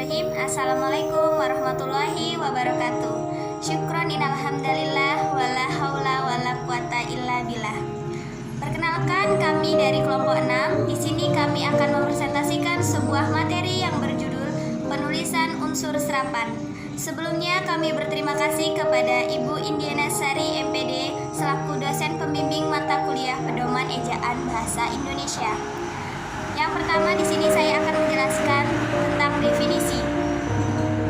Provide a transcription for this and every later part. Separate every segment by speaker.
Speaker 1: Bismillahirrahmanirrahim. Assalamualaikum warahmatullahi wabarakatuh. Syukron innalhamdalillah wala haula wala quwata illa billah. Perkenalkan, kami dari kelompok 6. Di sini kami akan mempresentasikan sebuah materi yang berjudul penulisan unsur serapan. Sebelumnya kami berterima kasih kepada Ibu Indiana Sari MPD selaku dosen pembimbing mata kuliah pedoman ejaan bahasa Indonesia. Yang pertama, di sini saya akan menjelaskan tentang definisi.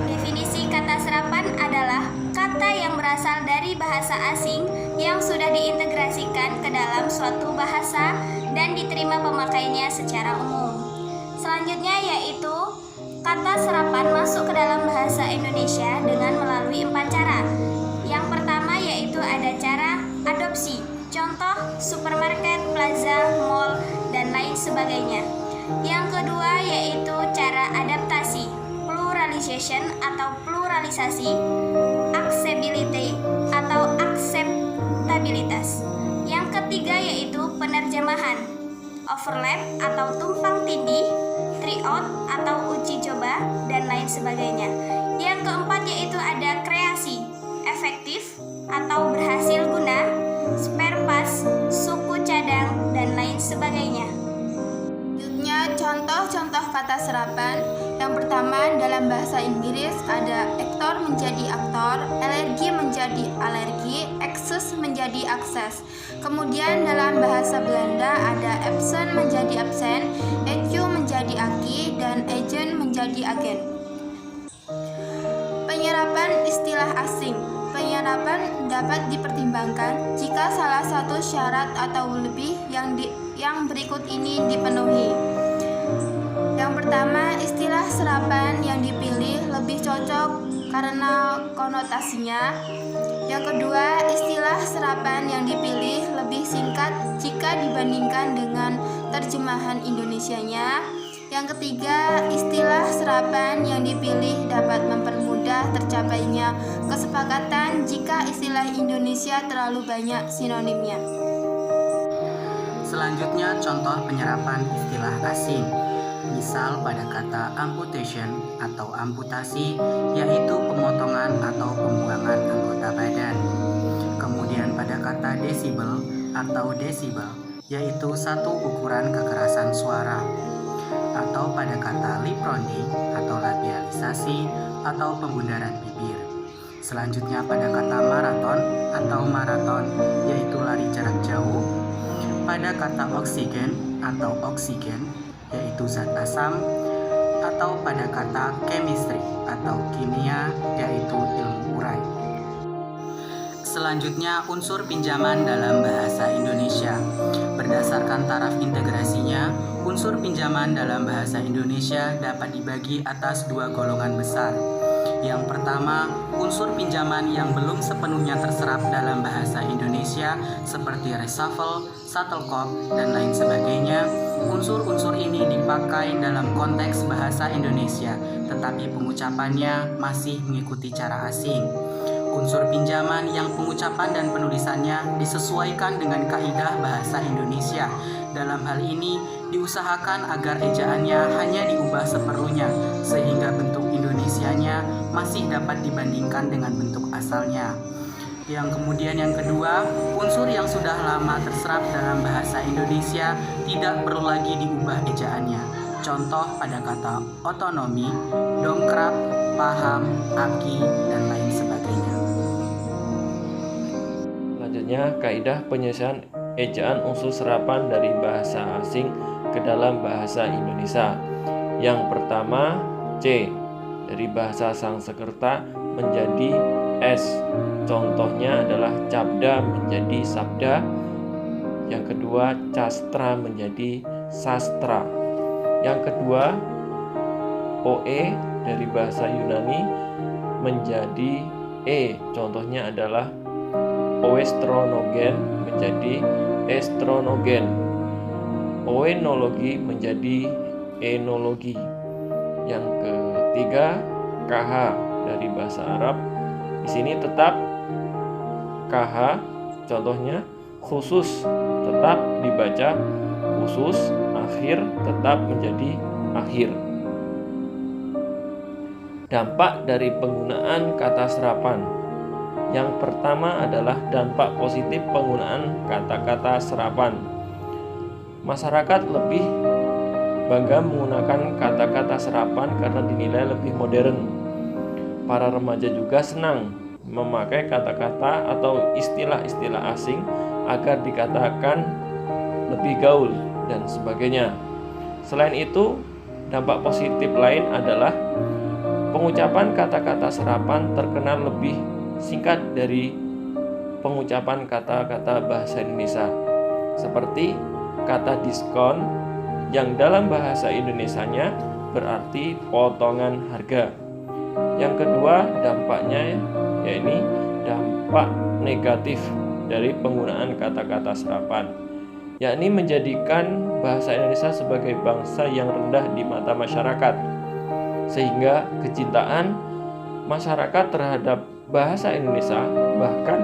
Speaker 1: Definisi kata serapan adalah kata yang berasal dari bahasa asing yang sudah diintegrasikan ke dalam suatu bahasa dan diterima pemakainya secara umum. Selanjutnya yaitu kata serapan masuk ke dalam bahasa Indonesia dengan melalui 4 cara. Yang pertama yaitu ada cara adopsi. Contoh supermarket, plaza, mall, dan lain sebagainya. Yang kedua yaitu cara adaptasi, pluralization atau pluralisasi, acceptability atau akseptabilitas. Yang ketiga yaitu penerjemahan, overlap atau tumpang tindih, tryout atau uji coba, dan lain sebagainya. Yang keempat yaitu ada kreasi, efektif atau berhasil guna, spare part, suku cadang, dan lain sebagainya.
Speaker 2: Selanjutnya, contoh-contoh kata serapan. Yang pertama, dalam bahasa Inggris ada aktor menjadi aktor, alergi menjadi alergi, akses menjadi akses. Kemudian dalam bahasa Belanda ada absen menjadi absen, EQ menjadi aki, dan agent menjadi agen. Penyerapan istilah asing. Penyerapan dapat dipertimbangkan jika salah satu syarat atau lebih yang berikut ini dipenuhi. Yang pertama, istilah serapan yang dipilih lebih cocok karena konotasinya. Yang kedua, istilah serapan yang dipilih lebih singkat jika dibandingkan dengan terjemahan Indonesianya. Yang ketiga, istilah serapan yang dipilih dapat mempermudah tercapainya kesepakatan jika istilah Indonesia terlalu banyak sinonimnya.
Speaker 3: Selanjutnya, contoh penyerapan istilah asing. Misal pada kata amputation atau amputasi, yaitu pemotongan atau pembuangan anggota badan. Kemudian pada kata desibel atau desibel, yaitu satu ukuran kekerasan suara. Atau pada kata lip rounding atau labialisasi atau pembundaran bibir. Selanjutnya pada kata maraton atau maraton, yaitu lari jarak jauh. Pada kata oksigen atau oksigen, yaitu zat asam. Atau pada kata chemistry atau kimia, yaitu ilmu urai. Selanjutnya, unsur pinjaman dalam bahasa Indonesia. Berdasarkan taraf integrasinya, unsur pinjaman dalam bahasa Indonesia dapat dibagi atas 2 golongan besar. Yang pertama, unsur pinjaman yang belum sepenuhnya terserap dalam bahasa Indonesia seperti reshuffle, shuttlecock, dan lain sebagainya. Unsur-unsur ini dipakai dalam konteks bahasa Indonesia, tetapi pengucapannya masih mengikuti cara asing. Unsur pinjaman yang pengucapan dan penulisannya disesuaikan dengan kaidah bahasa Indonesia. Dalam hal ini, diusahakan agar ejaannya hanya diubah seperlunya, sehingga bentuk Indonesianya masih dapat dibandingkan dengan bentuk asalnya. Yang kedua, unsur yang sudah lama terserap dalam bahasa Indonesia tidak perlu lagi diubah ejaannya. Contoh pada kata otonomi, dongkrak, paham, aki, dan lain sebagainya.
Speaker 4: Selanjutnya, kaidah penyelesaian ejaan unsur serapan dari bahasa asing ke dalam bahasa Indonesia. Yang pertama, C dari bahasa Sanskerta menjadi S. Contohnya adalah cabda menjadi sabda. Yang kedua, castra menjadi sastra. Yang kedua, OE dari bahasa Yunani menjadi E. Contohnya adalah oestronogen menjadi estronogen. Oenologi menjadi enologi. Yang ketiga, KH dari bahasa Arab. Di sini tetap KH, contohnya khusus tetap dibaca khusus, akhir tetap menjadi akhir. dampak dari penggunaan kata serapan. Yang pertama adalah dampak positif penggunaan kata-kata serapan. Masyarakat lebih bangga menggunakan kata-kata serapan karena dinilai lebih modern. Para remaja juga senang memakai kata-kata atau istilah-istilah asing agar dikatakan lebih gaul dan sebagainya. Selain itu, dampak positif lain adalah pengucapan kata-kata serapan terkenal lebih singkat dari pengucapan kata-kata bahasa Indonesia, seperti kata diskon yang dalam bahasa Indonesianya berarti potongan harga. Yang kedua dampaknya yaitu dampak negatif dari penggunaan kata-kata serapan, yakni menjadikan bahasa Indonesia sebagai bangsa yang rendah di mata masyarakat, sehingga kecintaan masyarakat terhadap bahasa Indonesia bahkan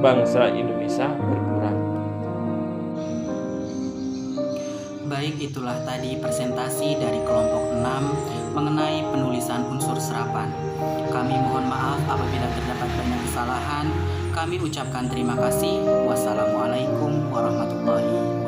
Speaker 4: bangsa Indonesia berkurang.
Speaker 3: Baik, itulah tadi presentasi dari kelompok 6 mengenai penulisan unsur serapan. Kami mohon maaf apabila terdapat banyak kesalahan. Kami ucapkan terima kasih. Wassalamualaikum warahmatullahi wabarakatuh.